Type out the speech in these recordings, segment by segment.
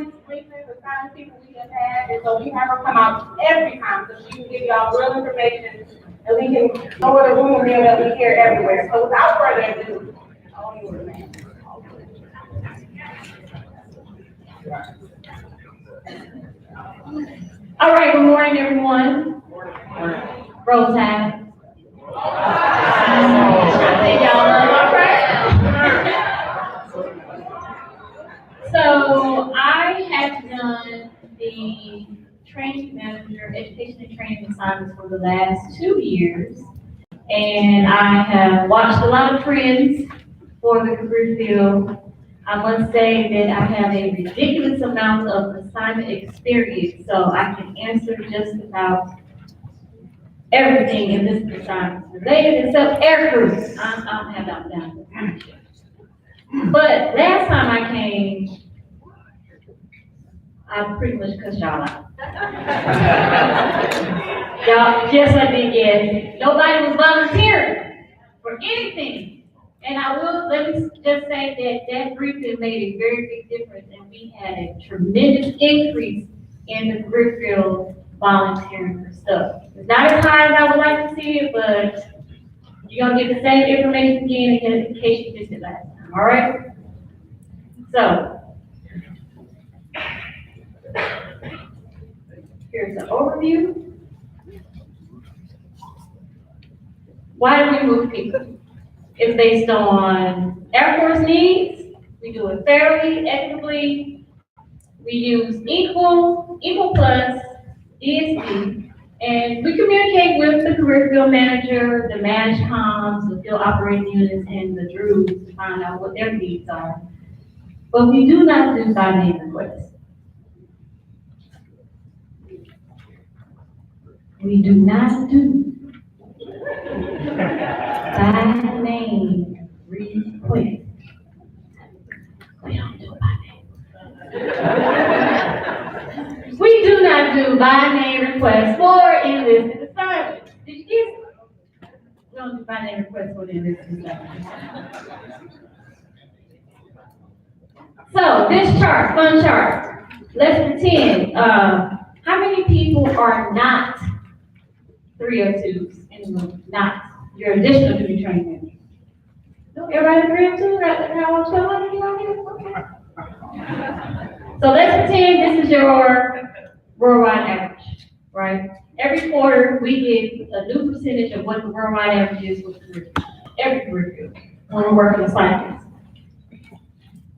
assignment people we just had, and so we have her come out every time so she can give y'all real information and we can know what a rumor mill that we hear everywhere. So without further ado, all right, good morning, everyone. Roll Tide. So I have done the training manager, education and training assignments for the last 2 years. And I have watched a lot of trends for the career field. I must say that I have a ridiculous amount of assignment experience, so I can answer just about everything in this assignment related except air crews. I don't have that down. But last time I came, I pretty much cussed y'all out. Y'all, yes, I did, yes. Nobody was volunteering for anything. And let me just say that briefing made a very big difference, and we had a tremendous increase in the career field volunteering for stuff. It's not as high as I would like to see it, but you're gonna get the same information again in case you missed it last time, all right? So, here's an overview. Why do we move people? It's based on Air Force needs. We do it fairly, equitably. We use equal plus, ESP, and we communicate with the career field manager, the MSGT, the field operating units, and the DRUs to find out what their needs are. But we do not do by name requests. We do not do by name request. We don't do by name. We do not do by name requests for enlisted assignments. Did you get it? We don't do by name requests for the enlisted assignments. So this chart, fun chart. Let's pretend. How many people are not 302s in the room? Not your additional duty training manager. Everybody 302? Now I'm showing you on here? Okay. So let's pretend this is your worldwide average, right? Every quarter we get a new percentage of what the worldwide average is for the career field. Every career field when we're working the cycles.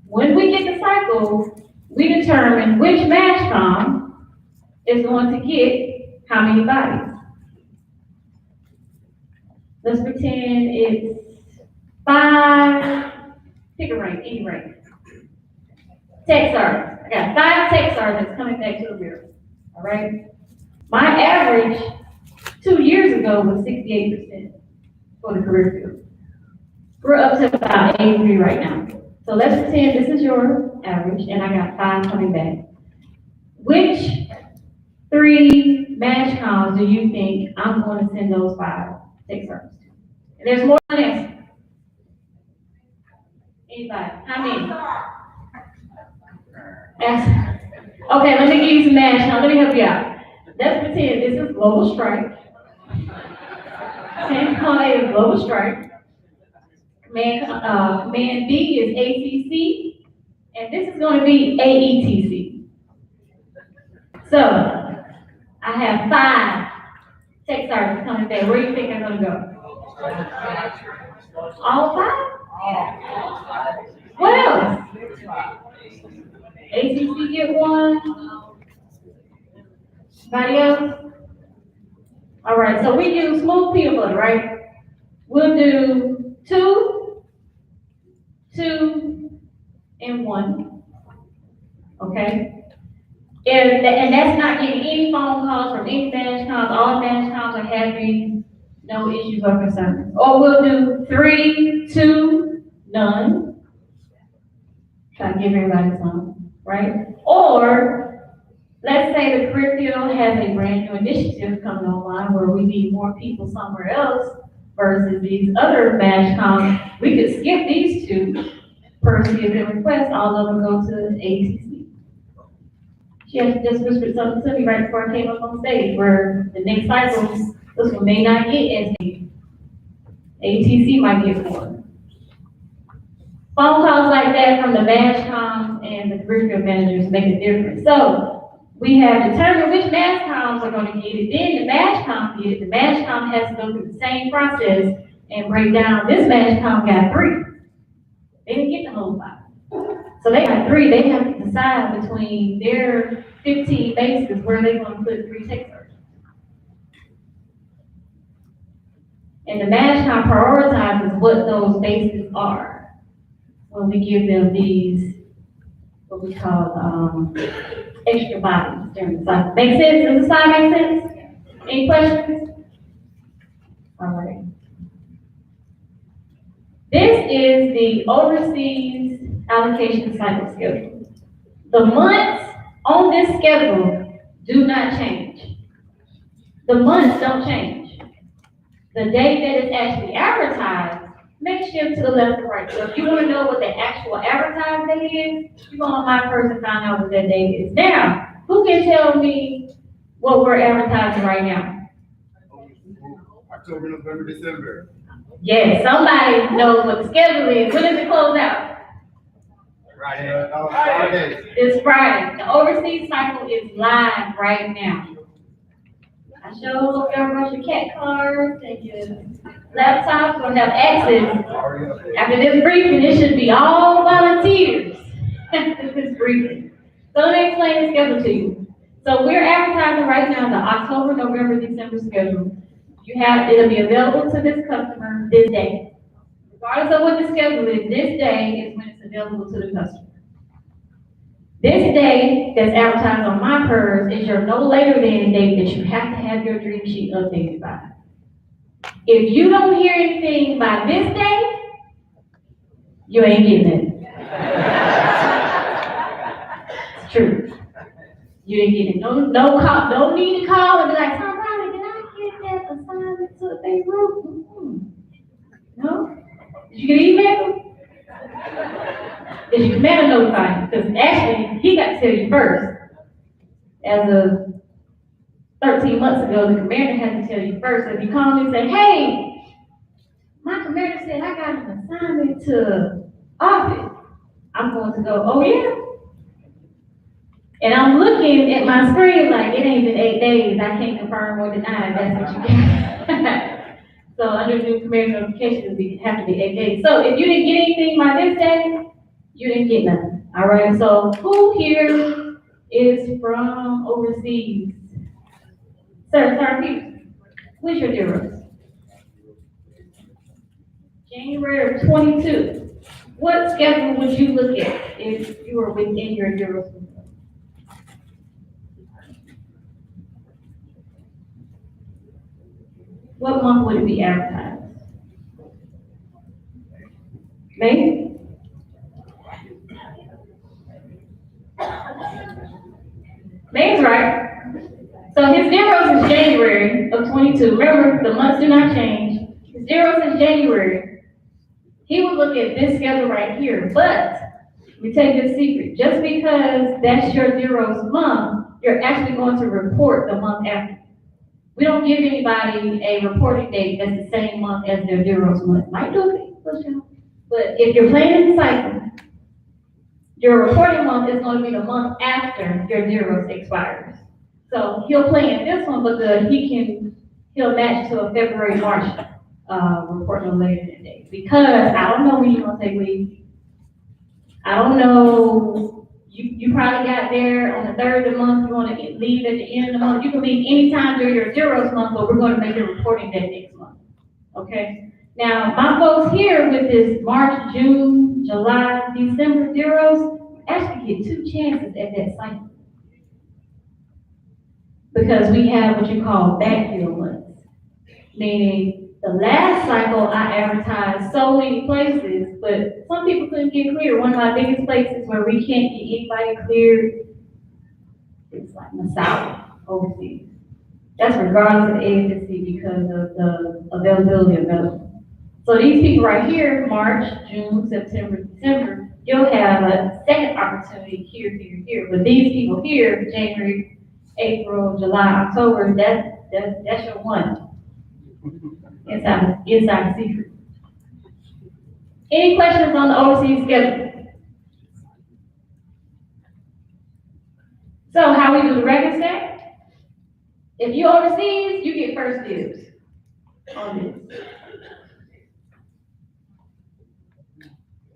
When we get the cycle, we determine which MSGT is going to get how many bodies. Let's pretend it's 5, pick a rank, any rank. Tech sergeants. I got 5 tech sergeants coming back to the bureau. All right? My average 2 years ago was 68% for the career field. We're up to about 83 right now. So let's pretend this is your average, and I got 5 coming back. Which 3 MSGT do you think I'm going to send those 5 tech sergeants to? And there's more than this. Anybody? How many? Okay, let me give you some MSGT. Let me help you out. Let's pretend this is Global Strike. 10.8 is Global Strike. Command B is ACC, and this is going to be AETC. So, I have 5 tech sergeants coming back. Where do you think they're going to go? All 5? What else? ACC get 1? Anybody else? All right, so we use smooth peanut butter, right? We'll do 2, and 1, okay? And that's not getting any phone calls from any MSGT. All MSGTs are having no issues or concerns. Or we'll do 3, 2, none. Try to give everybody some, right? Or let's say the career field has a brand new initiative coming online where we need more people somewhere else versus these other MSGTs. We could skip these 2 per civil request, all of them go to ACC. She had just whispered something to me right before I came up on stage, where the next cycle, this one may not get as big. ATC might get more. Phone calls like that from the MSgt and the curriculum managers make a difference. So we have determined which MSGs are going to get it. Then the MSG get it. The MSG has to go through the same process and break down. This MSG got 3. They didn't get the whole 5. So they got 3. They have to decide between their 15 bases where they're going to put 3 text searches. And the MSG prioritizes what those bases are when we give them these, what we call extra bodies during the cycle. Make sense? Does the slide make sense? Any questions? All right. This is the overseas allocation cycle schedule. The months on this schedule do not change. The months don't change. The day that it's actually advertised may shift to the left or right. So if you want to know what the actual advertised date is, you go on my first and find out what that date is. Now, who can tell me what we're advertising right now? October, November, December. Yes, somebody knows what the schedule is. When does it close out? Friday. It's Friday. The overseas cycle is live right now. I show everyone your cat cards and your laptops will have access. After this briefing, it should be all volunteers. This briefing. So let me explain the schedule to you. So we're advertising right now the October, November, December schedule. It'll be available to this customer this day. Regardless of what the schedule is, this day is when it's available to the customer. This day that's advertised on my PERS is your no later than date that you have to have your dream sheet updated by. If you don't hear anything by this day, you ain't getting it. It's true. You didn't get it. No call, don't need to call and be like, somebody, did I get that assignment to Beirut? No? Did you get an email? Did your commander notify you? Because actually, he got to tell you first. As of 13 months ago, the commander had to tell you first. So if you call me and say, hey, my commander said I got an assignment to office, I'm going to go, oh yeah? And I'm looking at my screen like, it ain't been 8 days. I can't confirm or deny that's what you got. So under new commander notifications, it have to be 8 days. So if you didn't get anything by this day, you didn't get nothing. All right, so who here is from overseas? Sir, Peter, what's your zeros? January of 22. What schedule would you look at if you were within your zeros? What month would it be advertised? May? May's right. So his zeros is January of 22. Remember, the months do not change. His zeros is January. He would look at this schedule right here, but let me tell you this secret. Just because that's your zeros month, you're actually going to report the month after. We don't give anybody a reporting date that's the same month as their zeros month. Might do it, but if you're planning the cycle, your reporting month is going to be the month after your zeros expires. So he'll plan this one, but he'll match to a February, March report no later than date. Because I don't know when you're going to take leave. I don't know. You probably got there on the 3rd of the month. You want to leave at the end of the month. You can leave anytime during your zeros month, but we're going to make a reporting date next month. Okay? Now, my folks here with this March, June, July, December zeros actually get 2 chances at that cycle. Because we have what you call backfill months. Meaning, the last cycle I advertised so many places, but some people couldn't get cleared. One of my biggest places where we can't get anybody cleared is like the South, overseas. That's regardless of the agency because of the availability available. So these people right here, March, June, September, December, you'll have a second opportunity opportunity here. But these people here, January, April, July, October, that's your one. Inside the secret. Any questions on the overseas schedule? So how we do the record stack? If you overseas, you get first dibs on this.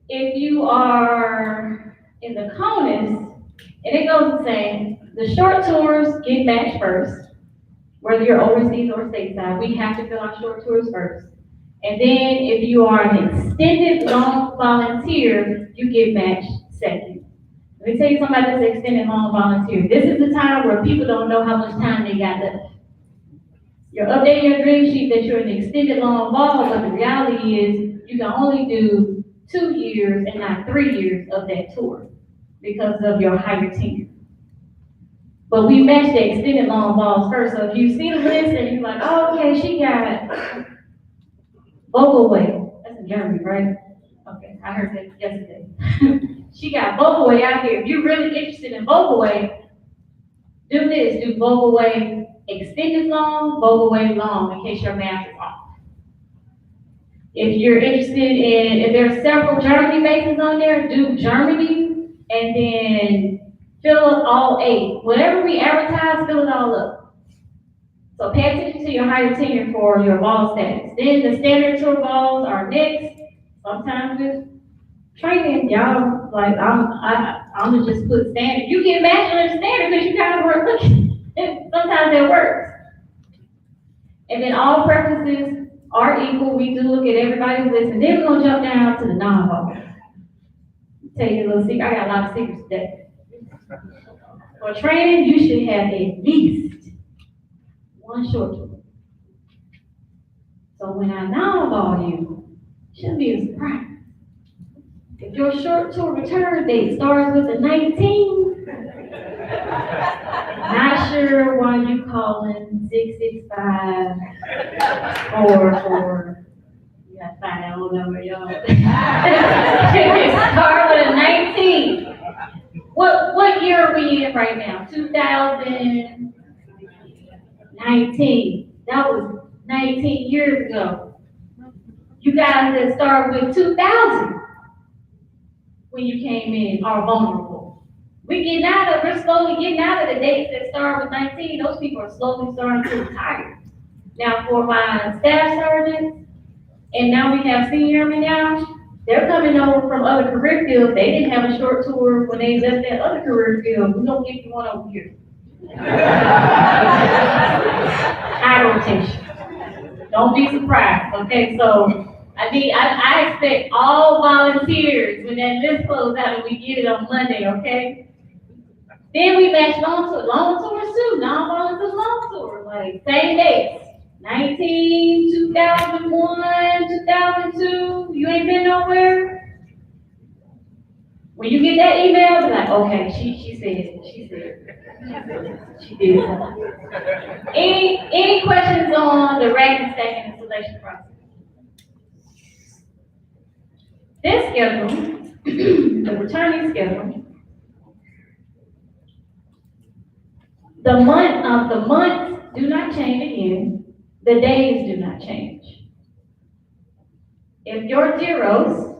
If you are in the CONUS, and it goes the same, the short tours get matched first, whether you're overseas or stateside. We have to fill out short tours first. And then if you are an extended long volunteer, you get matched second. Let me tell you something about this extended long volunteer. This is the time where people don't know how much time they got left. You're updating your dream sheet that you're an extended long vol, but the reality is you can only do 2 years and not 3 years of that tour because of your higher tenure. But we match the extended long balls first. So if you see the list and you're like, oh, okay, she got vocal weight. That's in Germany, right? Okay, I heard that yesterday. She got vocal weight out here. If you're really interested in vocal weight, do this. Do vocal weight extended long, vocal weight long, in case your math is off. If you're interested in, if there are several Germany bases on there, do Germany, and then fill up all 8. Whatever we advertise, fill it all up. So pay attention to your higher tenure for your ball status. Then the standard tour balls are next. Sometimes with training, y'all, like I'm gonna just put standard. You get matched on the standard because you kind of work looking. Sometimes that works. And then all preferences are equal. We do look at everybody's list, and then we're gonna jump down to the non-ball. Tell you a little secret. I got a lot of secrets today. For training, you should have at least 1 short tour. So when I non-ball you, it shouldn't be a surprise. If your short tour return date starts with the 19, not sure why you calling 665 44. You gotta find that old number, y'all. Start with a 19. What year are we in right now? 2019. That was 19 years ago. You guys that start with 2000 when you came in are vulnerable. We're slowly getting out of the dates that start with 19. Those people are slowly starting to retire. Now for my staff sergeants, and now we have senior airmen now, they're coming over from other career fields. They didn't have a short tour when they left that other career field. We're gonna give you one over here. High rotation. Don't be surprised, okay? So I expect all volunteers when that list closes out and we get it on Monday, okay? Then we match long tours too, non-volunteer long tours, like same dates. 19, 2001, 2002, you ain't been nowhere? When you get that email, be like, okay, she did. Any questions on the ranking, stacking, and selection process? This schedule, the returning schedule, the months do not change again. The days do not change. If your zeros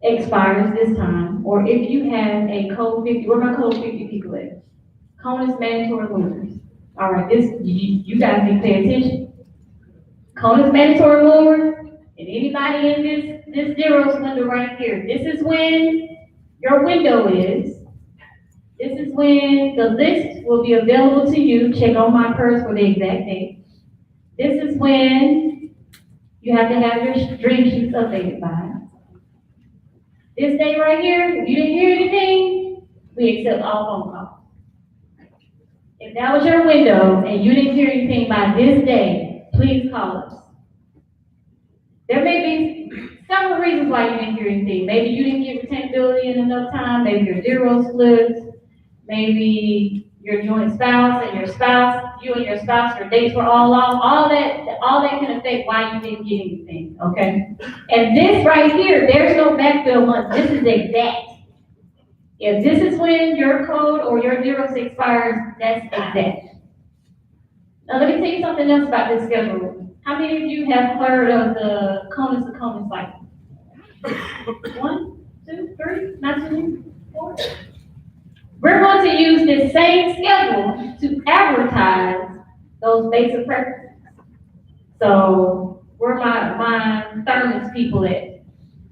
expires this time, or if you have a code 50, where my code 50 people at? CONUS mandatory movers. All right, you guys need to pay attention. CONUS mandatory movers, and anybody in this zeros window right here, this is when your window is. This is when the list will be available to you. Check on my purse for the exact date. This is when you have to have your dream sheets updated by. This day right here, if you didn't hear anything, we accept all phone calls. If that was your window and you didn't hear anything by this day, please call us. There may be several reasons why you didn't hear anything. Maybe you didn't get retainability in enough time. Maybe your zero slips. Maybe your joint spouse and your spouse, you and your spouse, your dates were all off. All that can affect why you didn't get anything, okay? And this right here, there's no backfill month. This is exact. If this is when your code or your zeros expires, that's exact. Now, let me tell you something else about this schedule. How many of you have heard of the CONUS to CONUS cycle? 1, 2, 3, not too many, 4. We're going to use this same schedule to advertise those basic preferences. So, where my thermos people at?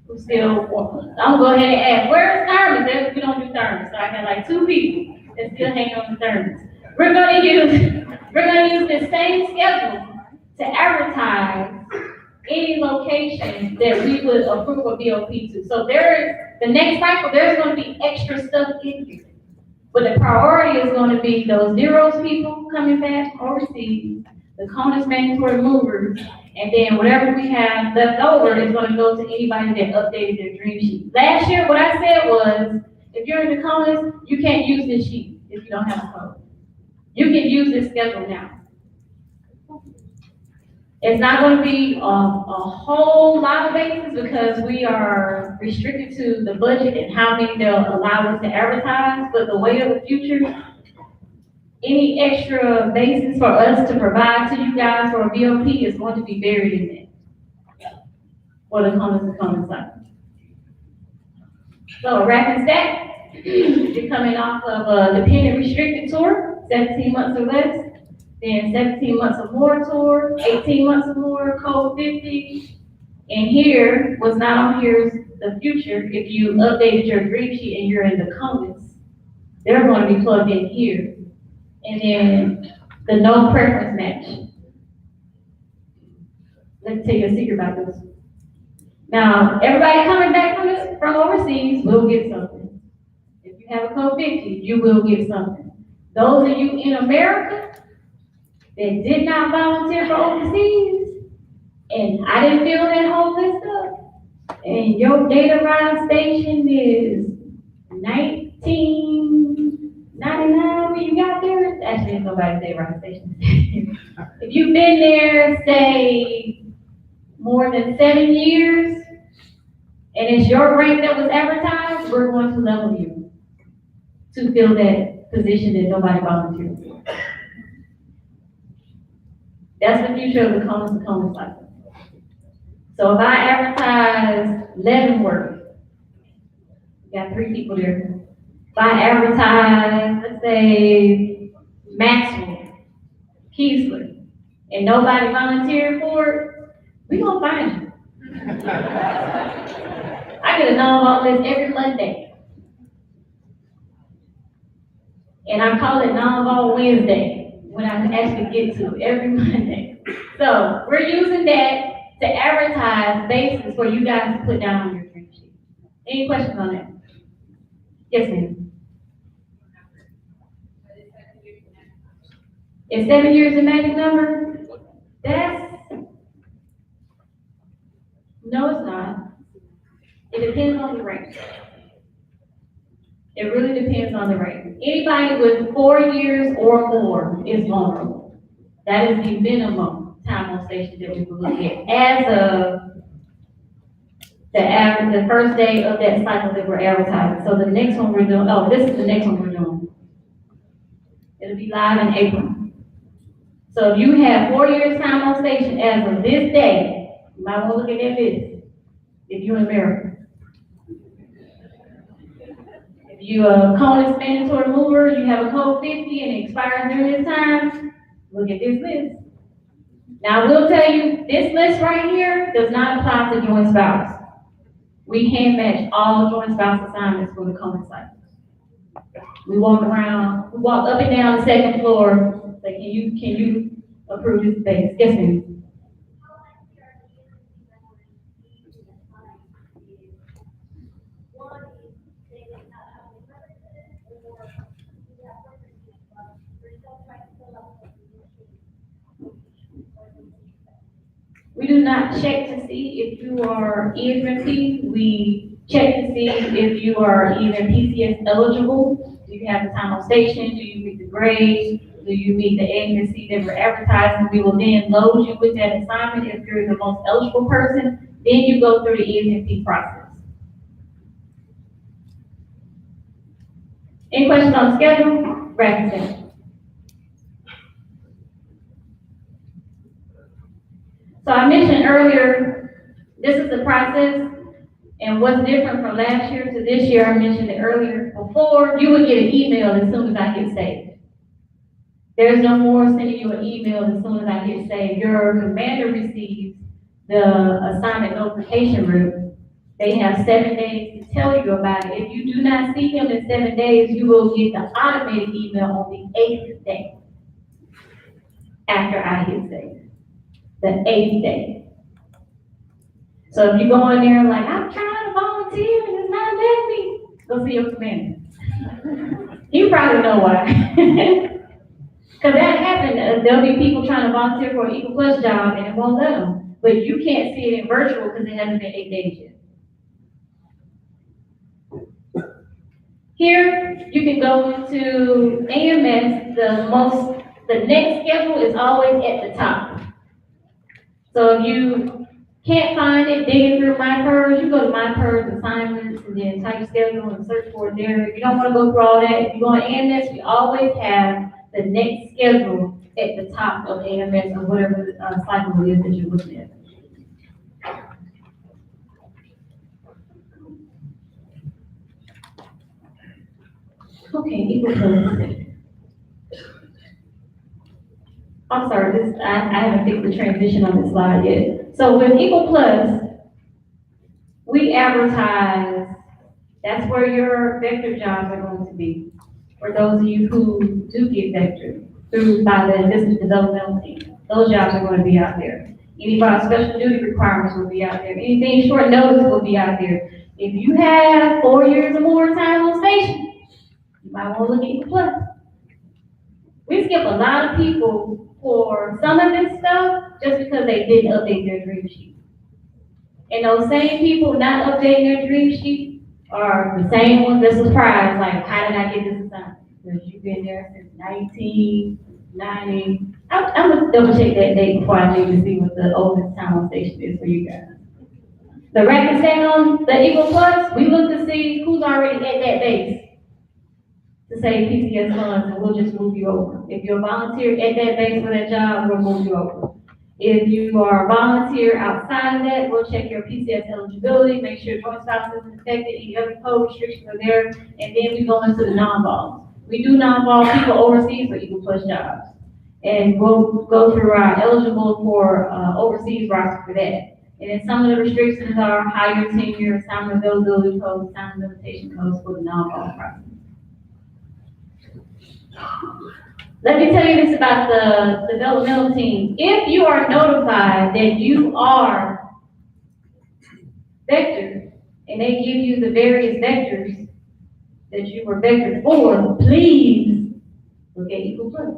Who still, I'm gonna go ahead and ask, where's thermos? We don't do thermos, so I got like 2 people that still hang on the thermos. We're gonna use the same schedule to advertise any location that we would approve a BOP to. So the next cycle, there's gonna be extra stuff in here. But the priority is gonna be those zeros people coming back overseas, the CONUS mandatory movers, and then whatever we have left over is gonna go to anybody that updated their dream sheet. Last year, what I said was, if you're in the CONUS, you can't use this sheet if you don't have a code. You can use this schedule now. It's not gonna be a whole lot of bases because we are restricted to the budget and how many they'll allow us to advertise, but the way of the future, any extra basis for us to provide to you guys for a BOP is going to be buried in that for the CONUS cycle. So Rack and Stack, you're coming off of a dependent restricted tour, 17 months or less, then 17 months or more tour, 18 months or more, code 50. And here, what's not on here is the future. If you updated your dream sheet and you're in the CONUS, they're going to be plugged in here. And then the no preference match. Let me tell you a secret about this. Now, everybody coming back from overseas will get something. If you have a code 50, you will get something. Those of you in America that did not volunteer for overseas, and I didn't fill that whole list up, and your data ride station is 1999 when you got there. Actually, there's nobody say ride station. If you've been there, say, more than 7 years, and it's your rank that was advertised, we're going to level you to fill that position that nobody volunteered for. That's the future of the CONUS cycle. So if I advertise Leavenworth, we got 3 people there. If I advertise, let's say, Maxwell, Keesler, and nobody volunteered for it, we gonna find you. I get a non-vote list every Monday. And I call it non-vote Wednesday when I actually get to it every Monday. So we're using that to advertise bases for you guys to put down on your dream sheet. Any questions on that? Yes, ma'am. Is 7 years a magic number? No, it's not. It depends on the rank. It really depends on the rank. Anybody with 4 years or more is vulnerable. That is the minimum time on station that we will look at as of the first day of that cycle that we're advertising. So the next one we're doing, this is the next one we're doing. It'll be live in April. So if you have 4 years time on station as of this day, you might want to look at that list if you're in America. If you're a CONUS mandatory mover, you have a code 50 and it expires during this time, look at this list. Now I will tell you, this list right here does not apply to joint spouse. We hand match all joint spouse assignments for the CONUS cycle. We walk up and down the second floor, like, can you approve this space? Yes, ma'am. We do not check to see if you are EMP. We check to see if you are even PCS eligible. Do you have the time on station? Do you meet the grade? Do you meet the agency that we're advertising? We will then load you with that assignment if you're the most eligible person. Then you go through the EMP process. Any questions on the schedule? Braxton. So I mentioned earlier, this is the process, and what's different from last year to this year, I mentioned it earlier. Before, you would get an email as soon as I hit save. There's no more sending you an email as soon as I hit save. Your commander receives the assignment notification route. They have 7 days to tell you about it. If you do not see him in 7 days, you will get the automated email on the 8th day after I hit save. The 8th day. So if you go in there like, I'm trying to volunteer and it's not letting me, go see your commander. You probably know why. Because that happened, there'll be people trying to volunteer for an Equal Plus job and it won't let them. But you can't see it in virtual because it hasn't been 8 days yet. Here, you can go into AMS, the next schedule is always at the top. So if you can't find it, digging through My PERS, you go to My PERS assignments and then type schedule and search for it there. If you don't want to go through all that, if you go on AMS, we always have the next schedule at the top of AMS or whatever cycle it is that you're looking at. Okay, Equal Plus. I'm sorry, I haven't fixed the transition on this slide yet. So with Equal Plus, we advertise, that's where your vector jobs are going to be. For those of you who do get vectored by the business development team, those jobs are going to be out there. Any of our special duty requirements will be out there. Anything short notice will be out there. If you have 4 years or more time on station, you might want to look at Equal Plus. We skip a lot of people for some of this stuff just because they didn't update their dream sheet. And those same people not updating their dream sheet are the same ones that surprised, like, how did I get this assignment? Because you've been there since 1990. I'm gonna double check that date before I leave to see what the oldest time on station is for you guys. The record stand on the Equal Plus, we look to see who's already at that base to save PCS funds, and we'll just move you over. If you're a volunteer at that base for that job, we'll move you over. If you are a volunteer outside of that, we'll check your PCS eligibility, make sure joint spouse isn't affected, any other code restrictions are there, and then we go into the non-vols. We do non-vol people overseas for Equal Plus jobs. And we'll go through our eligible for overseas roster for that. And then some of the restrictions are higher tenure, assignment availability codes, assignment limitation codes for the non-vol process. Let me tell you this about the developmental team. If you are notified that you are vectored, and they give you the various vectors that you were vectored for, please look at Equal Plus.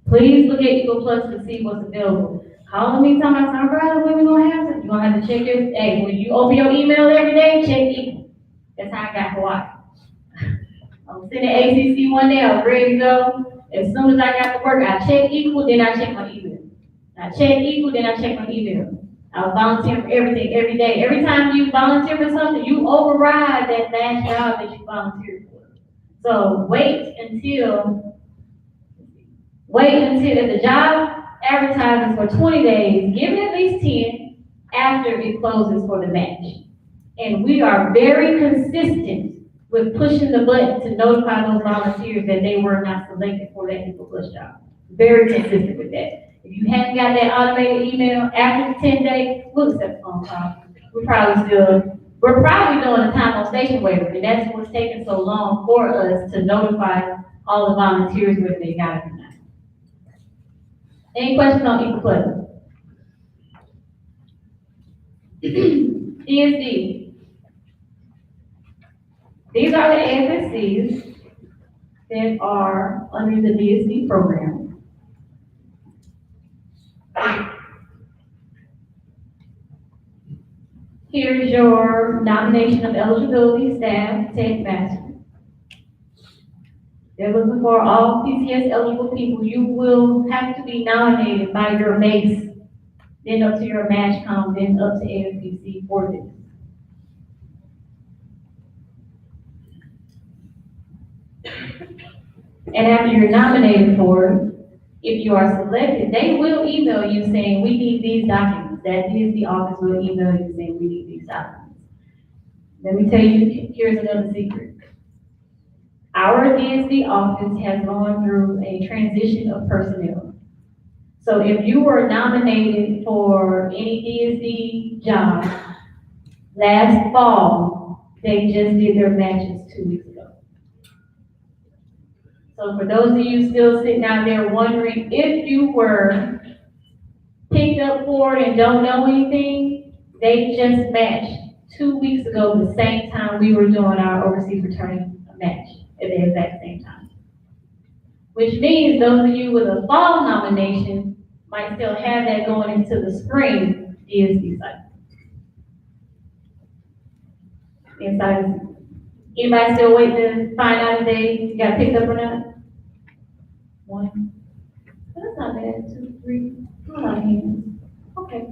Please look at Equal Plus to see what's available. Calling me, talking about some brother, when we gonna have it? You're gonna have to check your, hey, when you open your email every day, check Equal. That's how I got Hawaii. I was sitting at ACC one day, I was ready to go. As soon as I got to work, I checked Equal, then I checked my email. I checked Equal, then I checked my email. I was volunteering for everything, every day. Every time you volunteer for something, you override that last job that you volunteered for. So wait until if the job advertises for 20 days, give it at least 10 after it closes for the match. And we are very consistent with pushing the button to notify those volunteers that they were not selected for that Equal Plus job. Very consistent with that. If you haven't got that automated email after the 10 days, we'll accept phone call. We're probably doing a time on station waiver, and that's what's taking so long for us to notify all the volunteers whether they got it or not. Any questions on Equal Plus? DSD. These are the AFSCs that are under the DSD program. Here's your nomination of eligibility staff, tech master. They're looking for all PCS eligible people. You will have to be nominated by your base, then up to your MSgt, then up to AFPC for this. And after you're nominated for it, if you are selected, they will email you saying, we need these documents. That DSD office will email you saying, we need these documents. Let me tell you, here's another secret. Our DSD office has gone through a transition of personnel. So if you were nominated for any DSD job last fall, they just did their matches 2 weeks ago. So for those of you still sitting out there wondering if you were picked up for it and don't know anything, they just matched 2 weeks ago, the same time we were doing our overseas returning match at the exact same time. Which means those of you with a fall nomination might still have that going into the spring DSD cycle. Anybody still waiting to find out if they got picked up or not? One. That's not bad. 2, 3. A lot of hands. Okay.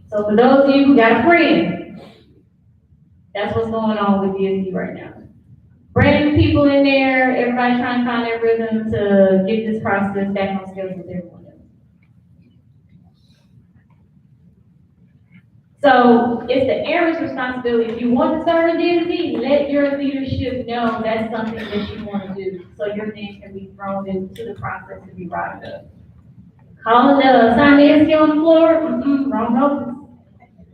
So for those of you who got a friend, that's what's going on with DSD right now. Brand new people in there, everybody trying to find their rhythm to get this process back on schedule with everyone else. So it's the area responsibility. If you want to serve in DSD, let your leadership know that's something that you want to do, so your name can be thrown into the process to be brought up. Calling the assignment on the floor, wrong office.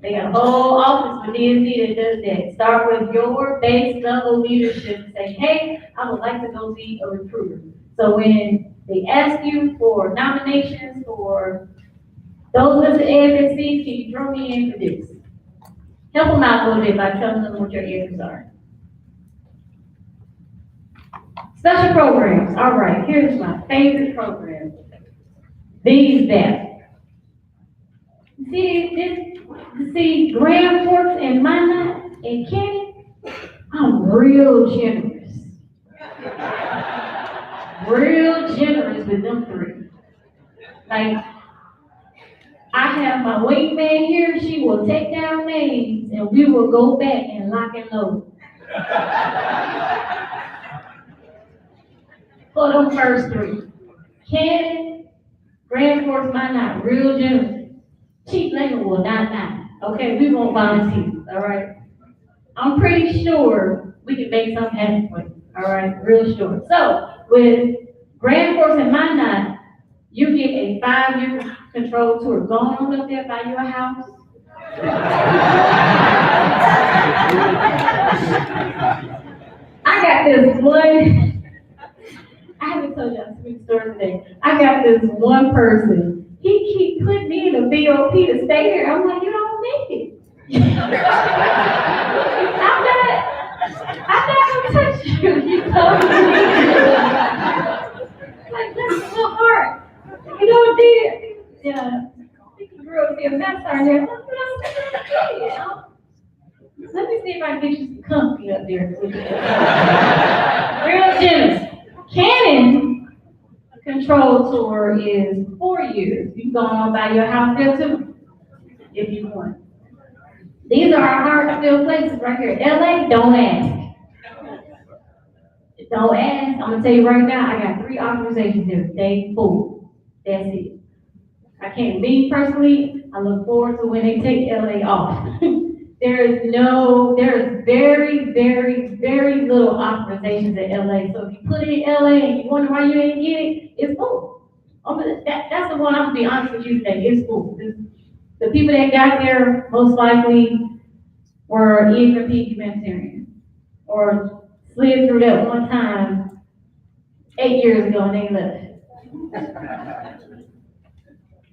They got a whole office for DSD that does that. Start with your base level leadership and say, hey, I would like to go be a recruiter. So when they ask you for nominations for those listed AFSCs, can you throw me in for this? Help them out a little bit by telling them what your answers are. Special programs. All right, here's my favorite program. These back. See Grand Forks and Minot and Kenny, I'm real generous. Real generous with them 3. Like, I have my wingman here, she will take down names and we will go back and lock and load. For them first 3. Kenny, Grand Forks, Minot, real generous. Cheap labor will not. Okay, we won't volunteer, all right? I'm pretty sure we can make something happen for you, all right? Real sure. So, with Grand Forks and Minot, you get a 5-year control tour. Going on up there by your house. I got this one, I haven't told y'all a sweet story today. I got this one person. He keep putting me in a BOP to stay here. I'm like, you don't make it. I'm not gonna touch you. You told me. Like, that's so hard. You know, dear. Yeah. I think you grew up to be a mess out there. Let me see if I can get you some company up there. Real generous. Cannon control tour is 4 years. You can go on by your house there too, if you want. These are our hard to fill places right here. LA, don't ask. Don't ask. I'm gonna tell you right now, I got 3 authorizations here. They full. That's it. I can't leave personally. I look forward to when they take LA off. There is very, very, very little authorizations at LA. So if you put it in LA and you wonder why you ain't get it, it's full. That's the one I'm gonna be honest with you today. It's full. The people that got there most likely were EFP humanitarian or slid through that one time 8 years ago and they left.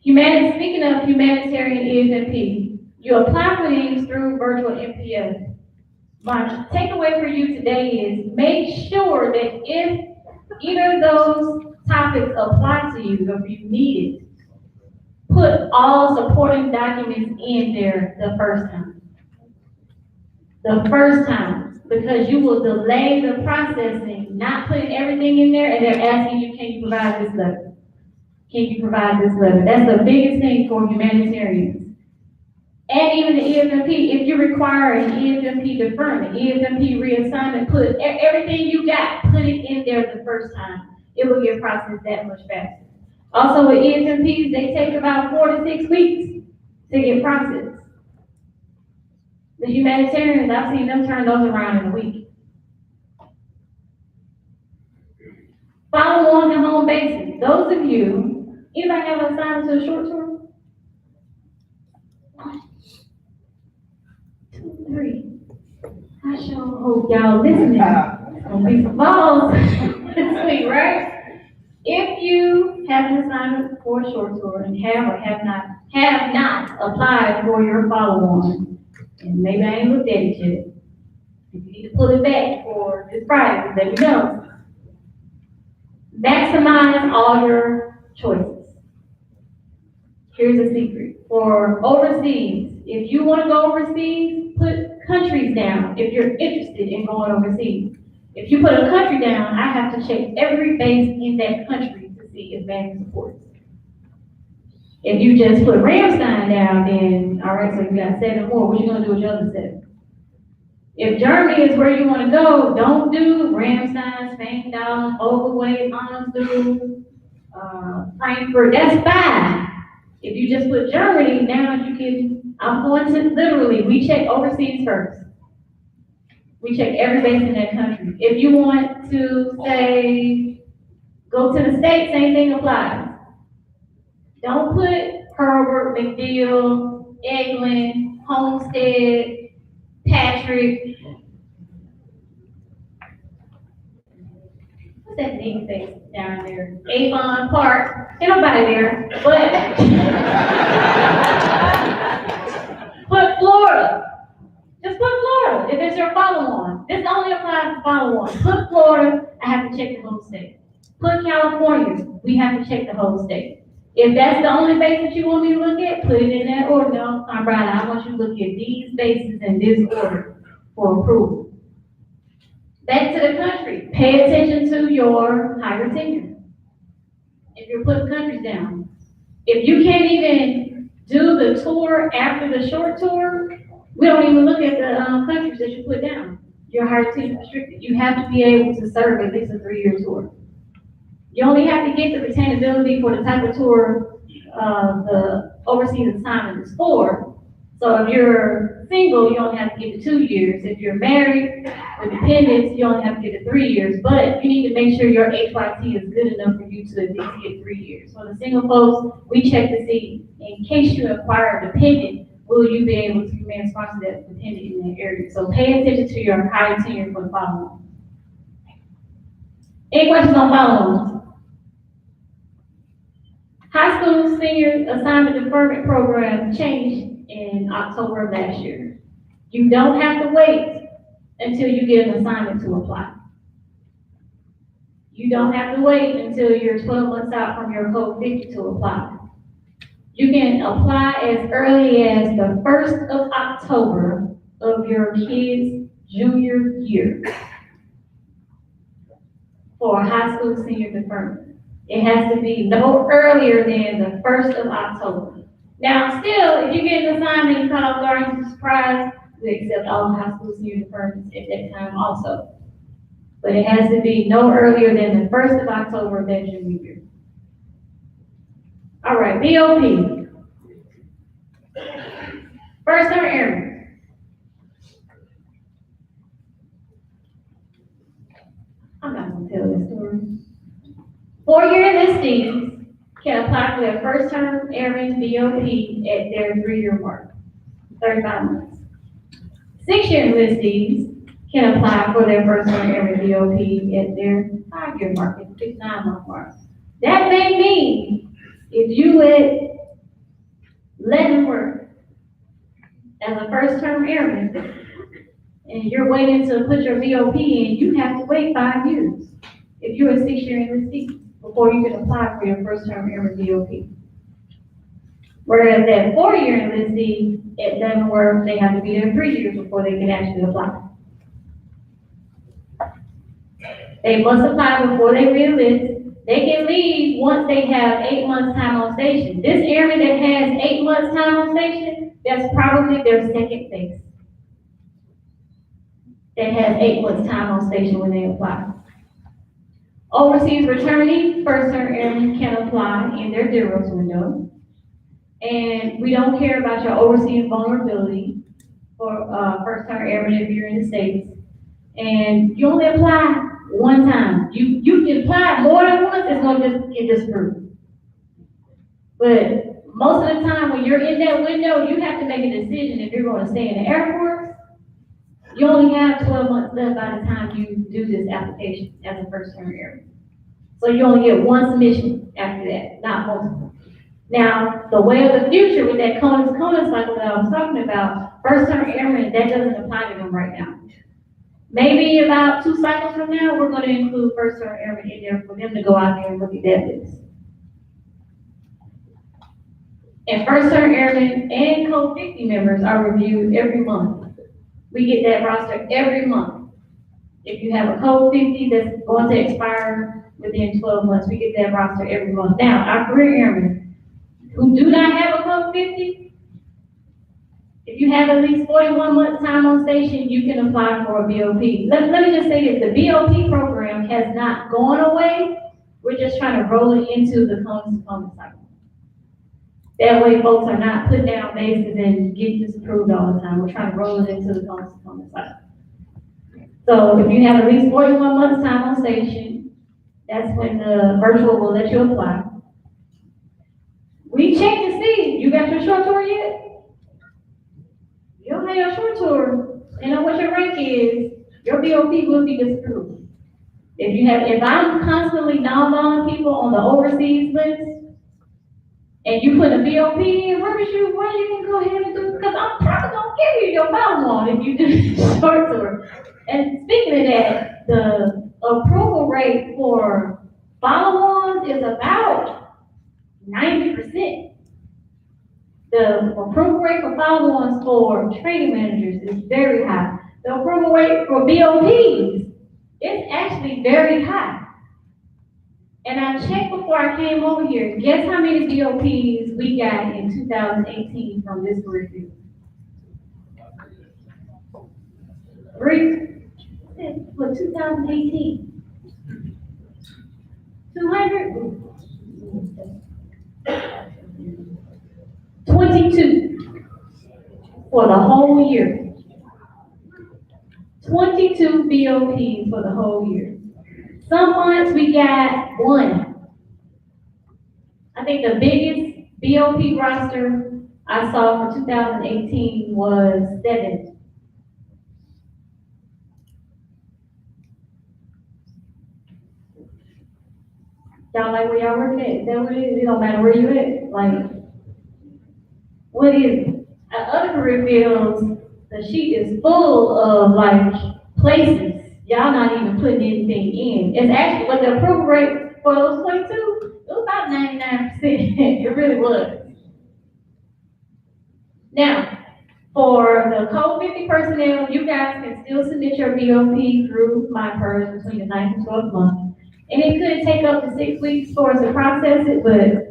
Speaking of humanitarian EFP, you apply for these through virtual MPS. My takeaway for you today is make sure that if either of those topics apply to you or if you need it, put all supporting documents in there the first time. The first time, because you will delay the processing, not putting everything in there and they're asking you, can you provide this letter? Can you provide this letter? That's the biggest thing for humanitarians. And even the EFMP, if you require an EFMP deferment, EFMP reassignment, put everything you got, put it in there the first time. It will get processed that much faster. Also with EFMPs, they take about 4 to 6 weeks to get processed. The humanitarians, I've seen them turn those around in a week. Follow-ons and home bases. Those of you, anybody have an assignment to a short tour? 1, 2, 3. I sure hope y'all listening. It's gonna be some balls this week, right? If you have an assignment for a short tour and have or have not applied for your follow-on, and maybe I ain't looked at it yet, if you need to pull it back for this Friday, let me know. Maximize all your choices. Here's a secret. For overseas, if you want to go overseas, put countries down if you're interested in going overseas. If you put a country down, I have to check every base in that country to see if Banner supports. If you just put Ramstein down, then, all right, so you got 7 more. What you going to do with your other 7? If Germany is where you want to go, don't do Ramstein, Spain, Dallas, Overweight, Honolulu, Frankfurt. That's fine. If you just put Germany, now you can, I'm going to literally, we check overseas first. We check every base in that country. If you want to, say, go to the States, same thing applies. Don't put Herbert, McDill, Eglin, Homestead, Patrick. What's that name face down there? Avon Park. Ain't nobody there, but put Florida. Just put Florida if it's your follow-on. This only applies to follow-on. Put Florida, I have to check the whole state. Put California, we have to check the whole state. If that's the only base that you want me to look at, put it in that order. No, I'm right. I want you to look at these bases in this order for approval. Back to the country. Pay attention to your higher tenure. If you're putting countries down. If you can't even do the tour after the short tour, we don't even look at the countries that you put down. Your higher tenure restricted. You have to be able to serve at least a 3-year tour. You only have to get the retainability for the type of tour the overseas assignment is for. So if you're single, you only have to get the 2 years. If you're married with dependents, you only have to get the 3 years. But you need to make sure your HYT is good enough for you to at least get 3 years. For the single folks, we check to see, in case you acquire a dependent, will you be able to remain sponsored as a dependent in that area? So pay attention to your higher tenure for the follow-on. Any questions on follow-ons? High school senior assignment deferment program changed in October of last year. You don't have to wait until you get an assignment to apply. You don't have to wait until you're 12 months out from your code 50 to apply. You can apply as early as the 1st of October of your kid's junior year for a high school senior deferment. It has to be no earlier than the 1st of October. Now, still, if you get an assignment and call learning to surprise, we accept all high school senior deferments at that time also. But it has to be no earlier than the 1st of October of that junior year. All right, BOP. First term airmen. I'm not gonna tell this story. 4-year enlistees can apply for their first term airman BOP at their 3-year mark, 35 months. 6-year enlistees can apply for their first term airman BOP at their 5-year mark, at the 59-month mark. That may mean if you let Leavenworth as a first term airman and you're waiting to put your BOP in, you have to wait 5 years if you're a 6-year enlistee before you can apply for your first term airman BOP. Whereas that 4-year enlistee at Leavenworth, they have to be there 3 years before they can actually apply. They must apply before they re-enlist. They can leave once they have 8 months time on station. This airman that has 8 months time on station, that's probably their second base. That has 8 months time on station when they apply. Overseas returning first-term airmen can apply in their DEROS window. And we don't care about your overseas vulnerability for first-term airmen if you're in the States. And you only apply one time. You can apply more than once, it's gonna just get disapproved. But most of the time when you're in that window, you have to make a decision if you're gonna stay in the Air Force. You only have 12 months left by the time you do this application as a first-term airman. So you only get one submission after that, not multiple. Now, the way of the future with that CONUS cycle that I was talking about, first-term airmen, that doesn't apply to them right now. Maybe about 2 cycles from now, we're gonna include first-term airmen in there for them to go out there and look at that list. And first-term airmen and Code 50 members are reviewed every month. We get that roster every month. If you have a Code 50 that's going to expire within 12 months, we get that roster every month. Now, our career airmen who do not have a Code 50, if you have at least 41 months time on station, you can apply for a BOP. Let me just say this, the BOP program has not gone away. We're just trying to roll it into the CONUS cycle. That way folks are not put down bases and get disapproved all the time. We're trying to roll it into the CONUS cycle. So if you have at least 41 months time on station, that's when the virtual will let you apply. We check to see, you got your short tour yet? You don't have your short tour, and know what your rank is, your BOP will be disapproved. If I'm constantly non-balling people on the overseas list, and you put a BOP in, where you can go ahead and do, because I'm probably gonna give you your follow-on if you do short tour. And speaking of that, the approval rate for follow-ons is about 90%. The approval rate for follow-ons for training managers is very high. The approval rate for BOPs is actually very high. And I checked before I came over here. Guess how many BOPs we got in 2018 from this review? 3. For 2018. 200? 22 for the whole year. 22 BOPs for the whole year. Some months we got 1. I think the biggest BOP roster I saw for 2018 was 7. Y'all like where y'all working at? Is that what it is? It don't matter where you at. Like, what is it? At other career fields, the sheet is full of like places. Y'all not even putting anything in. It's actually, what the approval rate for those 22, it was about 99%. It really was. Now, for the Code 50 personnel, you guys can still submit your BOP through MyPERS between the 9th and 12th month. And it could take up to 6 weeks for us to process it, but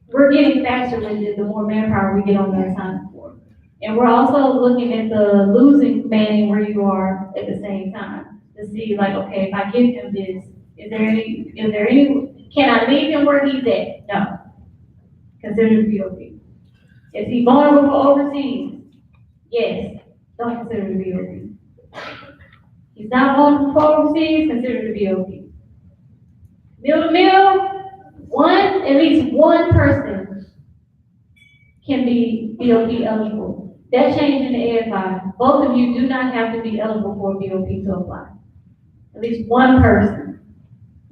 we're getting faster with it the more manpower we get on the assignment for. And we're also looking at the losing manning where you are at the same time to see, like, okay, if I give him this, is there any, can I leave him where he's at? No. Consider the BOP. Is he vulnerable for overseas? Yes. Don't consider the BOP. He's not vulnerable for overseas, consider the BOP. Mill to mill, at least one person can be BOP eligible. That changed in the AFI. Both of you do not have to be eligible for a BOP to apply. At least one person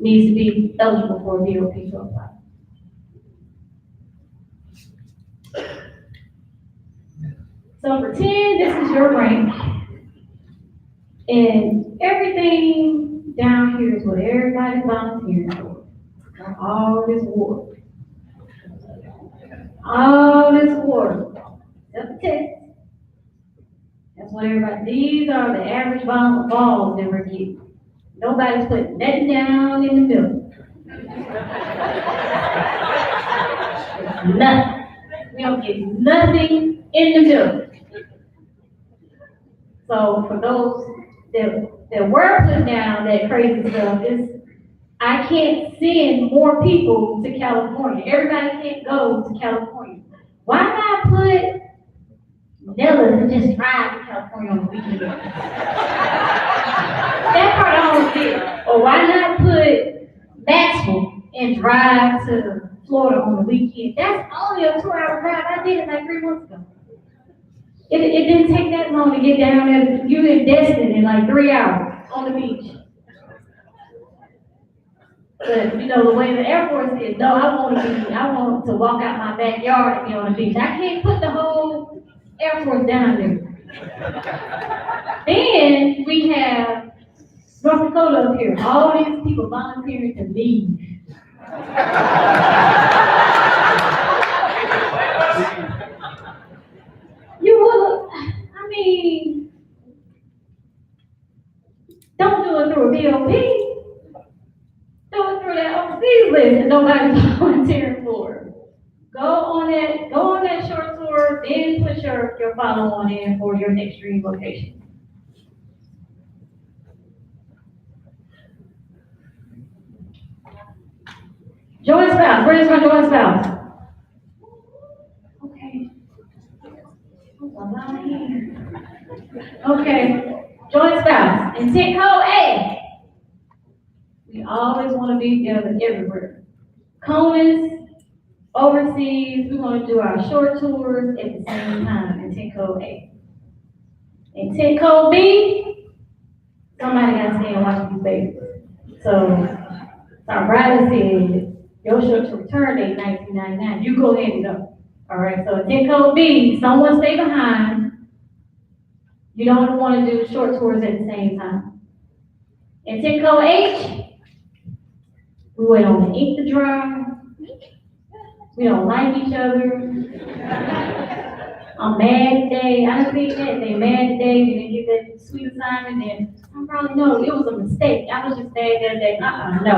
needs to be eligible for a BOP to apply. So pretend this is your rank, and everything down here is what everybody's volunteering for. All this water. All this water. That's the test. That's what everybody, these are the average balls that we're getting. Nobody's putting nothing down in the middle. Nothing. We don't get nothing in the middle. So for those that were putting down that crazy stuff, I can't send more people to California. Everybody can't go to California. Why not put Nella to just drive to California on the weekend? That part I don't get. Or why not put Maxwell and drive to Florida on the weekend? That's only a 2-hour drive. I did it like 3 months ago. It didn't take that long to get down there. You invested in like 3 hours on the beach. But the way the Air Force is, no, I want to walk out my backyard and be on the beach. I can't put the whole Air Force down there. Then we have North Dakota up here. All these people volunteering to leave. Don't do it through a BOP. Do it through that overseas list that nobody's volunteering for. Go on that short tour, then put your follow on in for your next dream location. Joint spouse. Where's my joint spouse? Okay. Okay. Joint spouse. Intent code A. We always want to be together everywhere. Conus, overseas, we want to do our short tours at the same time. Intent code A. Intent code B. Somebody got to stay and watch these babies. So Briley said, your short to return date 1999. You go ahead and go. All right. So intent code B. Someone stay behind. You don't want to do short tours at the same time. Intent code H. We wait on the ink to dry. We don't like each other. I'm mad today. I don't think that they mad today. You didn't get that sweet assignment. And I probably know it was a mistake. I was just mad that day. No.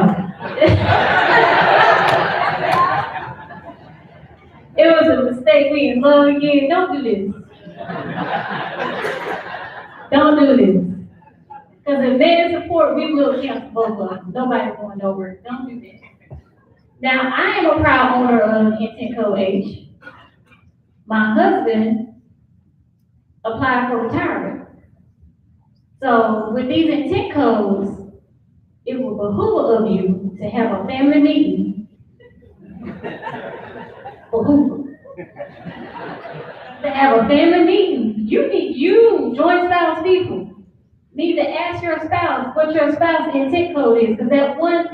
It was a mistake. We in love again. Don't do this. Don't do this. Because if man support, we will cancel both of them. Nobody's going nowhere. Don't do that. Now, I am a proud owner of Intent Code H. My husband applied for retirement. So with these intent codes, it will behoove of you to have a family meeting. Behoove. To have a family meeting. You joint spouse people need to ask your spouse what your spouse's intent code is. Because that last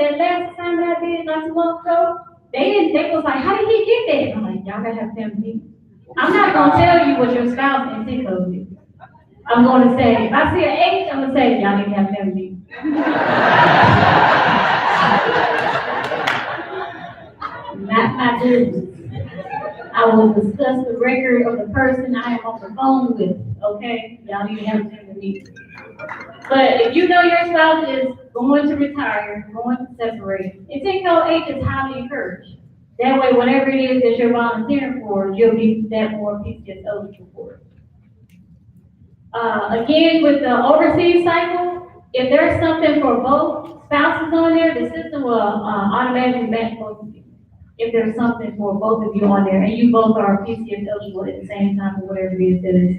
assignment I did not too long ago, they was like, how did he get that? I'm like, y'all gotta have family meeting. I'm not gonna tell you what your spouse's intent code is. I'm gonna say, if I see an H, I'm gonna say, y'all need to have family meeting. Not my business. I will discuss the record of the person I am on the phone with, okay? Y'all need to have a family meeting. But if you know your spouse is going to retire, going to separate, intent code H is highly encouraged. That way, whatever it is that you're volunteering for, you'll be that more PCS eligible for it. Again, with the overseas cycle, if there's something for both spouses on there, the system will automatically match both of you. If there's something for both of you on there, and you both are PCS eligible at the same time, or whatever it is that is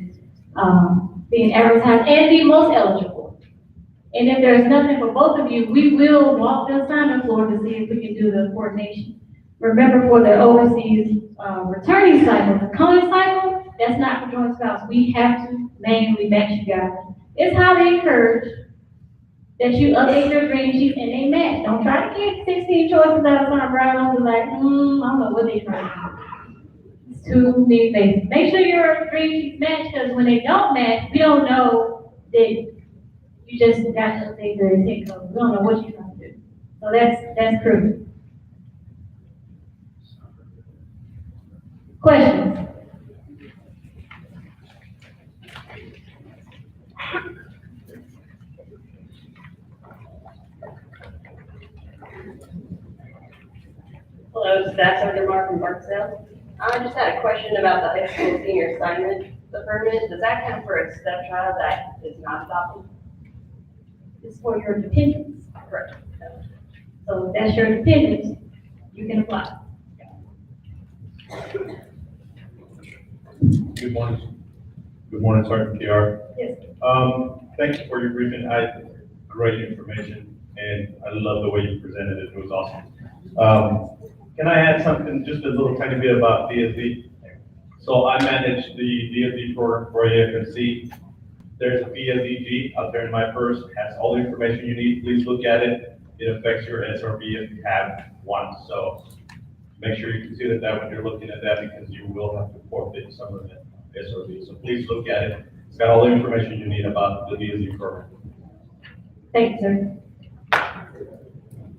being advertised, and the most eligible. And if there's nothing for both of you, we will walk the assignment floor to see if we can do the coordination. Remember, for the overseas returning cycle, the CONUS cycle, that's not for joint spouse. We have to manually match you guys. It's highly encouraged that you update your dream sheet and they match. Don't try to get 16 choices out of some brown and be like, I don't know what they trying to do. It's too many things. Make sure your dream sheets match, because when they don't match, we don't know that you just got to update your intent code. We don't know what you're trying to do. So that's crucial. Questions? Staff Sergeant Mark from Barksdale. I just had a question about the high school senior assignment deferment. Does that count for a stepchild that is not adopted? It's for your dependents. Correct. So if that's your dependent, you can apply. Good morning. Good morning, Sergeant PR. Yes. Thank you for your briefing. Great information, and I love the way you presented it. It was awesome. Can I add something, just a little tiny bit about VSD? So I manage the VSD program for AFMC. There's a VSDG out there in my purse, has all the information you need. Please look at it. It affects your SRB if you have one. So make sure you consider that when you're looking at that, because you will have to forfeit some of the SRB. So please look at it. It's got all the information you need about the VSD program. Thank you, sir.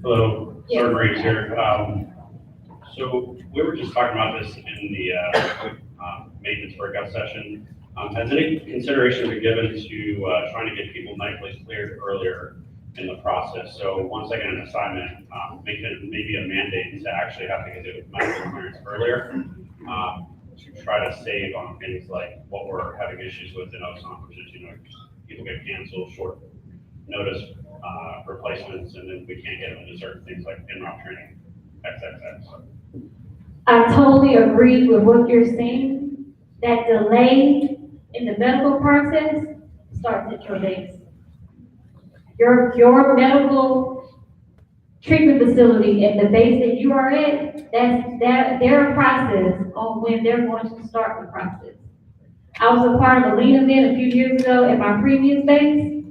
Hello, Yes. Sergeant Reeves here. So we were just talking about this in the maintenance breakout session. Has any consideration been given to trying to get people nightly cleared earlier in the process? So once I get an assignment, make it maybe a mandate to actually have to get it medical clearance earlier to try to save on things like what we're having issues with in Oakland, which is, people get canceled, short notice replacements, and then we can't get them into certain things like in-route training, XXX. I totally agree with what you're saying. That delay in the medical process starts at your base. Your medical treatment facility at the base that you are at, that's their process on when they're going to start the process. I was a part of a lean event a few years ago at my previous base,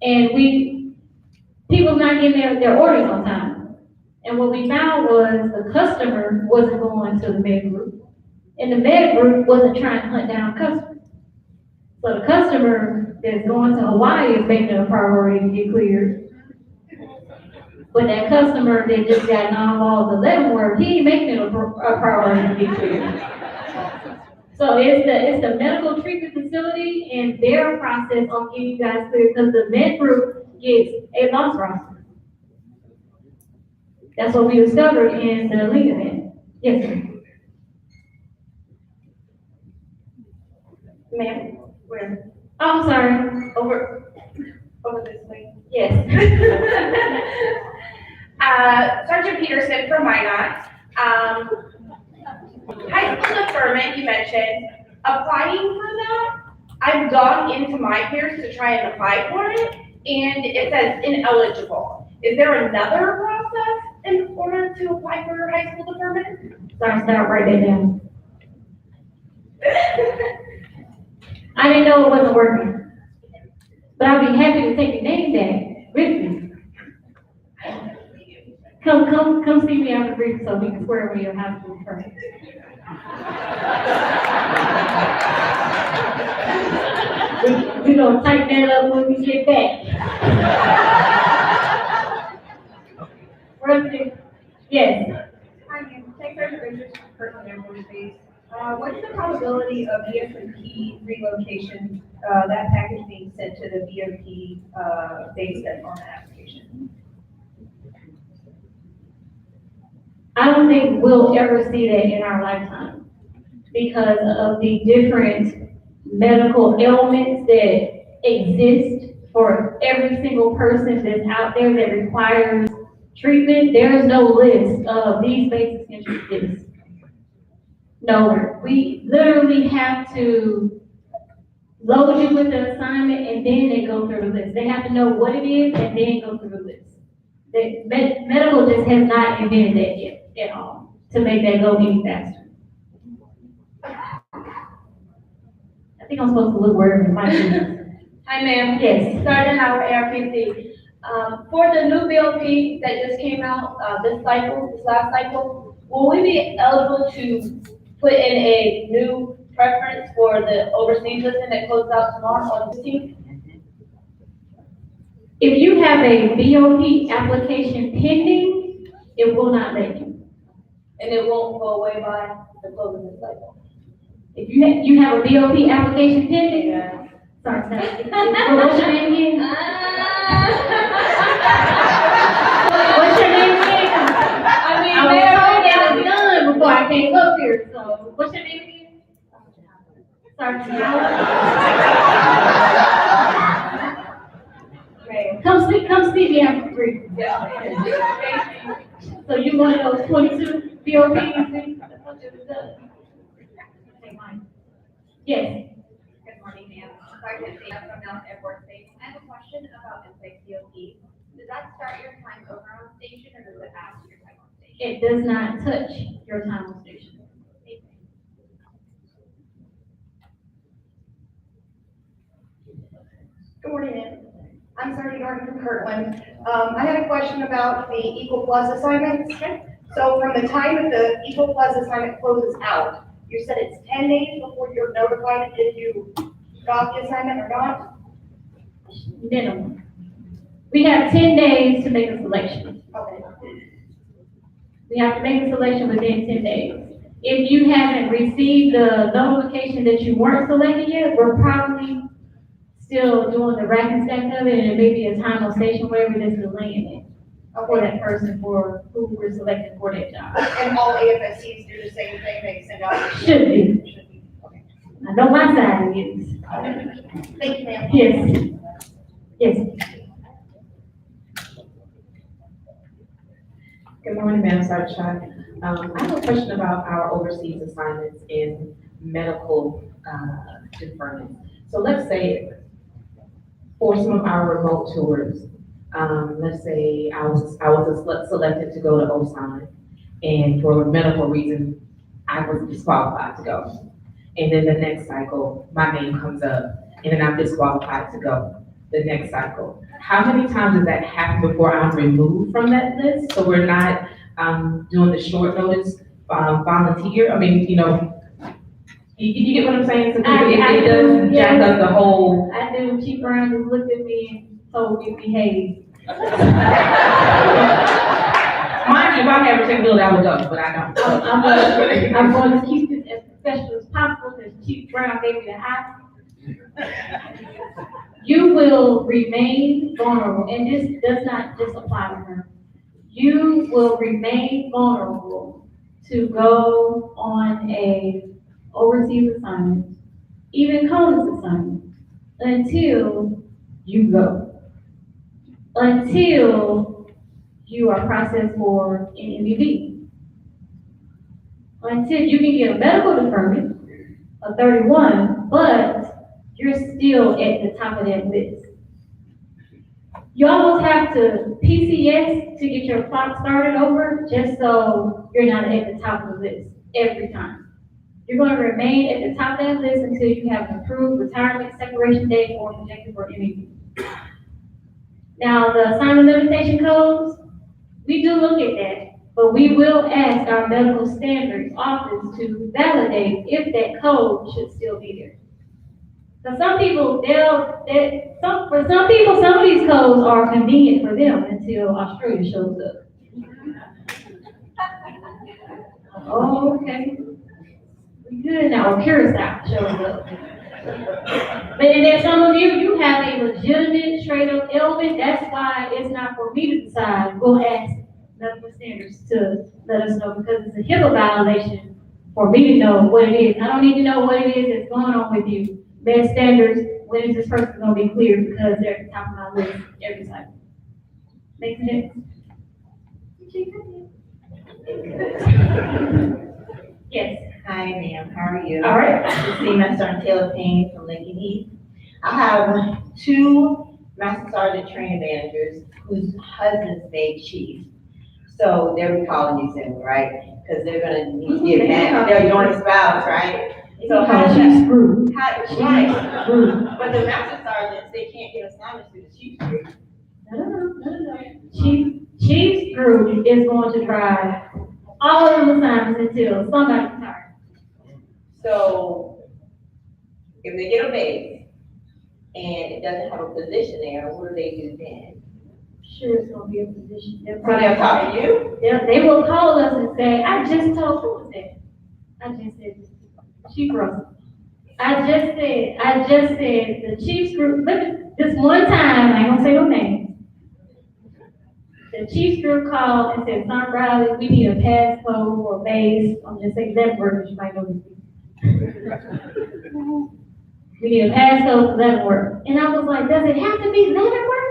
and people not getting their orders on time. And what we found was the customer wasn't going to the med group, and the med group wasn't trying to hunt down customers. So the customer that's going to Hawaii is making it a priority to get cleared. But that customer that just got non-laws 11 work, he ain't making it a priority to get cleared. So it's the medical treatment facility and their process on getting you guys cleared, because the med group gets a loss roster. That's what we discovered in the lead event. Yes, sir. Ma'am, where? Oh, I'm sorry. Over this way. Yes. Sergeant Peterson from Minot. High school deferment, you mentioned, applying for that, I've gone into my peers to try and apply for it, and it says ineligible. Is there another process in order to apply for high school deferment? Sorry, stop right there down. I didn't know it wasn't working, but I'll be happy to take your name back with me. Come see me after brief so we can swear away your high school deferment. We're gonna tighten that up when we get back. Yes. Hi, ma'am. Tech Sergeant Richards, personal memory base. What's the probability of ES&P relocation, that package being sent to the VOP base that's on the application? I don't think we'll ever see that in our lifetime because of the different medical ailments that exist for every single person that's out there that requires treatment. There is no list of these bases can treat this. No, we literally have to load you with the assignment and then they go through the list. They have to know what it is and then go through the list. Medical just has not invented that yet at all to make that go any faster. I think I'm supposed to look wherever my Hi, ma'am. Yes. Sergeant Howard, ARPC. For the new BOP that just came out, this last cycle, will we be eligible to put in a new preference for the overseas listing that closes out tomorrow on the 15th? If you have a BOP application pending, it will not let you. And it won't go away by the close of the cycle? If you have a BOP application pending, Yeah. sorry, what's your name again? What's your name again? I mean, I was told that was I came up here, so what's your name again? Sartiana. Come see me after free. So you one of those 22 BOPs? Yes. Good morning, ma'am. Dr. Sia from Mount Edward State. I have a question about MSgt. Does that start your time over on station or does it add to your time on station? It does not touch your time on station. Good morning, ma'am. I'm Sergeant Gordon from Kirtland. I had a question about the Equal Plus assignments. So from the time that the Equal Plus assignment closes out, you said it's 10 days before you're notified if you got the assignment or not? Minimum. We have 10 days to make a selection. Okay. We have to make a selection within 10 days. If you haven't received the notification that you weren't selected yet, we're probably still doing the rack and stack of it, and it may be a time on station where we're just delaying it for that person for who we're selecting for that job. And all AFSCs do the same thing, they send out. Should be. Should be. Okay. I know my side is. Thank you, ma'am. Yes. Yes. Good morning, Madam Sergeant. I have a question about our overseas assignments in medical deferment. So let's say for some of our remote tours, let's say I was selected to go to Osan, and for a medical reason, I was disqualified to go. And then the next cycle, my name comes up, and then I'm disqualified to go the next cycle. How many times does that happen before I'm removed from that list? So we're not doing the short notice volunteer. I mean, you get what I'm saying? So it does jack up the whole. I do. Chief Brown just looked at me and told me to behave. Mind you, if I had responsibility, I would go, but I don't. I'm going to keep this as professional as possible because Chief Brown gave me the high. You will remain vulnerable, and this does not just apply to her. You will remain vulnerable to go on a overseas assignment, even CONUS assignment, until you go. Until you are processed for an MBB. Until you can get a medical deferment of 31, but you're still at the top of that list. You almost have to PCS to get your clock started over, just so you're not at the top of the list every time. You're going to remain at the top of that list until you have an approved retirement separation date or projected for MBB. Now, the assignment limitation codes, we do look at that, but we will ask our medical standards office to validate if that code should still be there. So some people, for some people, some of these codes are convenient for them until Australia shows up. Oh, okay. We good now, Curacao shows up. But then some of you have a legitimate straight up ailment. That's why it's not for me to decide. We'll ask medical standards to let us know, because it's a HIPAA violation for me to know what it is. I don't need to know what it is that's going on with you. Med standards, when is this person gonna be cleared, because they're at the top of my list every cycle. Make sense? Yes. Hi, ma'am. How are you? All right. This is Master Sergeant Taylor Payne from Lincoln Heath. I have 2 Master Sergeant training managers whose husbands made chief. So they're recalling you soon, right? Because they're gonna need to get back. They're joint spouse, right? So how does that? Right. But the Master Sergeants, they can't get assignments through the chief's group. No. Chief's group is going to drive all of the assignments until somebody's tired. So if they get a base and it doesn't have a position there, what do they do then? Sure, it's gonna be a position. So they'll talk to you? They will call us and say, I just told, who was that? I just said, Chief Russell. I just said the Chiefs group, look, this one time, I ain't gonna say no names. The the Chiefs group called and said, Son Briley, we need a passcode or base. I'm just saying that word, because you might know this. We need a passcode for Leavenworth. And I was like, does it have to be Leavenworth?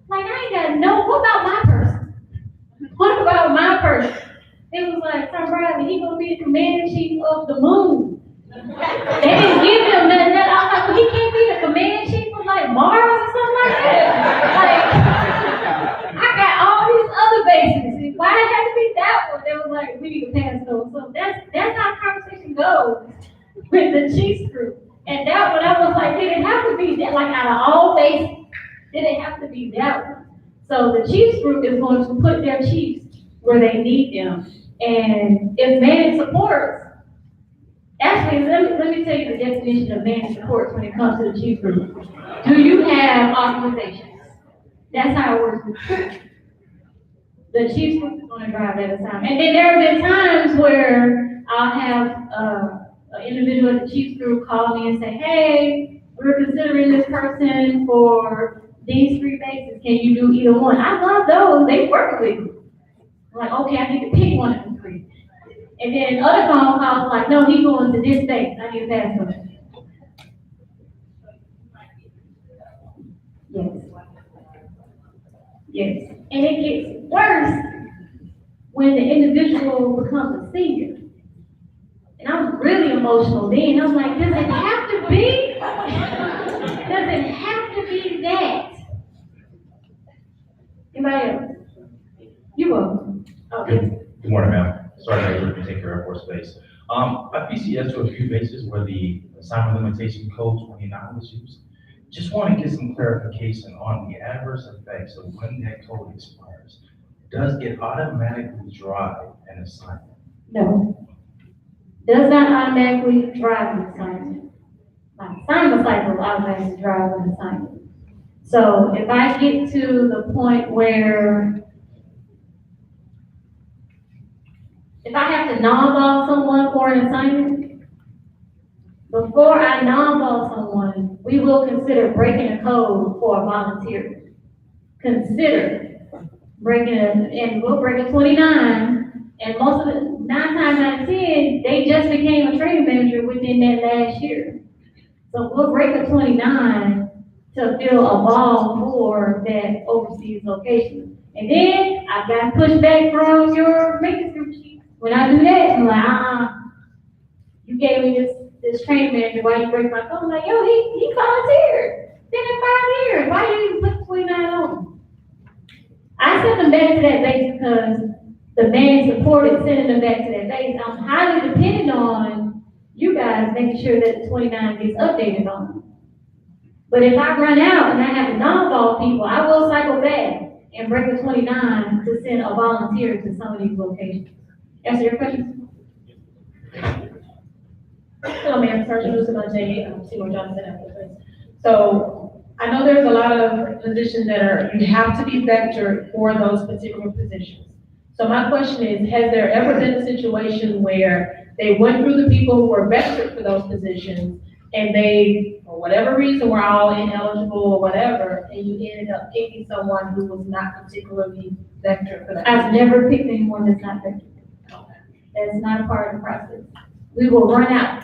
Like, I ain't got no, what about my person? What about my person? It was like, Son Briley, he gonna be the commander-in-chief of the moon. They didn't give him nothing. I was like, well, he can't be the commander-in-chief of like Mars or something like that. Like, I got all these other bases. Why it had to be that one? They was like, we need a passcode. So that's how conversation goes with the Chiefs group. And that one, I was like, did it have to be that? Like, out of all bases, did it have to be that one? So the Chiefs group is going to put their chiefs where they need them. And if managed supports, actually, let me tell you the definition of managed supports when it comes to the Chiefs group. Do you have authorizations? That's how it works with Chiefs. The Chiefs group is going to drive that assignment. And then there have been times where I'll have an individual at the Chiefs group call me and say, hey, we're considering this person for these 3 bases. Can you do either one? I love those. They work with me. I'm like, okay, I need to pick one of the 3. And then other phone calls like, no, he's going to this base. I need a passcode. Yes. Yes. And it gets worse when the individual becomes a senior. And I was really emotional then. I was like, does it have to be? Does it have to be that? Anybody else? You will. Okay. Good morning, ma'am. Sorry, I didn't take care of our space. I PCS to a few bases where the assignment limitation code 29 was used. Just want to get some clarification on the adverse effects of when that code expires. Does it automatically drive an assignment? No. Does not automatically drive an assignment. My assignment cycle automatically drives an assignment. So if I get to the point where if I have to non-ball someone for an assignment, before I non-ball someone, we will consider breaking a code for a volunteer. Consider breaking and we'll break a 29, and most of the 9 times out of 10, they just became a training manager within that last year. So we'll break a 29 to fill a ball for that overseas location. And then I got pushback from your maintenance group chief. When I do that, I'm like, you gave me this training manager, why you break my phone? I'm like, yo, he volunteered. Been in 5 years. Why you even put 29 on? I sent them back to that base because the man supported sending them back to that base. I'm highly dependent on you guys making sure that the 29 gets updated on them. But if I run out and I have to non-ball people, I will cycle back and break the 29 to send a volunteer to some of these locations. Answer your question? Hello, ma'am. Sergeant Lucy Seymour Johnson, applicant. So I know there's a lot of positions that you have to be vectored for those particular positions. So my question is, has there ever been a situation where they went through the people who were vectored for those positions and they, for whatever reason, were all ineligible or whatever, and you ended up picking someone who was not particularly vectored for that? I've never picked anyone that's not vectored. That's not a part of the process. We will run out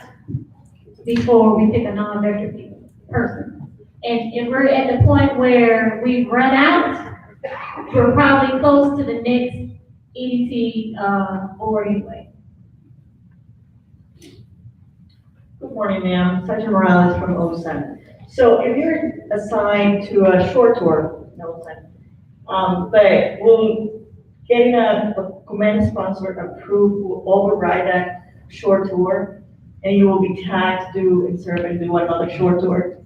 before we pick a non-vector person. And if we're at the point where we've run out, we're probably close to the next EDC board anyway. Good morning, ma'am. Sergeant Morales from OSUN. So if you're assigned to a short tour, but will getting a command sponsor approved will override that short tour, and you will be tagged to do and serve and do another short tour?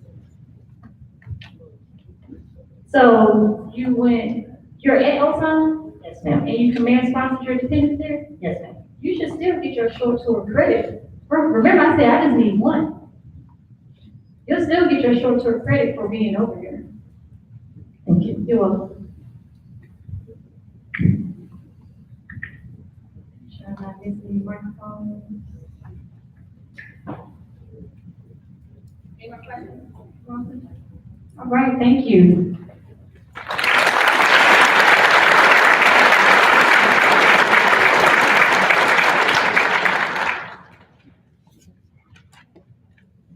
So you're at OSUN? Yes, ma'am. And you command sponsor your dependents there? Yes, ma'am. You should still get your short tour credit. Remember, I said I just need one. You'll still get your short tour credit for being over here. Thank you. You're welcome. Sure I'm not missing any microphones. Any more questions? All right, thank you.